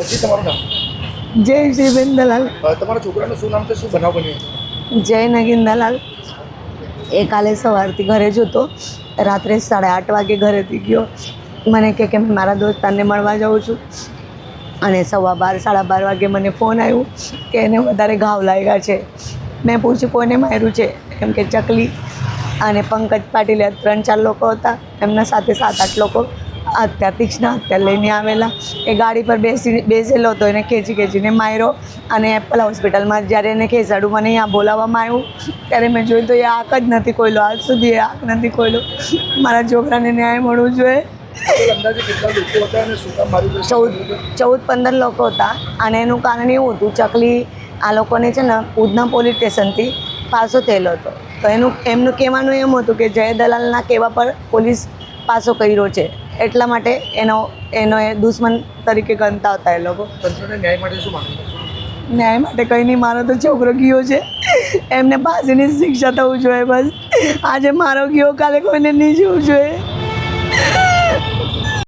જી તમારું નામ? જય શ્રીબેન દલાલ. તમારા છોકરાનું શું નામ છે, શું બનાવ બન્યો? જય નગીન દલાલ. એ કાલે સવારથી ઘરે જ હતો. રાત્રે 8:30 વાગે ઘરેથી ગયો. મને કહે કે મેં મારા દોસ્તારને મળવા જાઉં છું. અને 12:15 12:30 વાગે મને ફોન આવ્યો કે એને વધારે ઘાવ લાગ્યા છે. મેં પૂછ્યું કોને માર્યું છે, કેમ કે ચકલી અને પંકજ પાટીલ 3-4 લોકો હતા. એમના સાથે 7-8 લોકો હત્યા તીક્ષ્ણ હત્યા લઈને આવેલા. એ ગાડી પર બેસેલો હતો, એને ખેંચીને માર્યો. અને એપલ હોસ્પિટલમાં જ્યારે એને ખેંચાડું, મને અહીંયા બોલાવવામાં આવ્યું ત્યારે મેં જોયું તો એ આંખ જ નથી ખોલ્યો. આજ સુધી એ આંખ નથી ખોલ્યો. મારા છોકરાને ન્યાય મળવું જોઈએ. અંદાજે કેટલા લોકો હતા અને શું કામ માર્યું? 14-15 લોકો હતા. અને એનું કારણ એવું હતું, ચકલી આ લોકોને છે ને ઉધના પોલીસ સ્ટેશનથી પાસો થયેલો હતો. તો એમનું કહેવાનું એમ હતું કે જય દલાલના કહેવા પર પોલીસ પાસો કર્યો છે, એટલા માટે એનો એ દુશ્મન તરીકે ગણતા હતા એ લોકો. તંત્રને ન્યાય માટે શું માંગણી કરશો? ન્યાય માટે કંઈ નહીં, મારો તો છોકરો ગયો છે, એમને ફાંસીની શિક્ષા થવું જોઈએ બસ. આજે મારો ગયો, કાલે કોઈને નહીં જવું જોઈએ.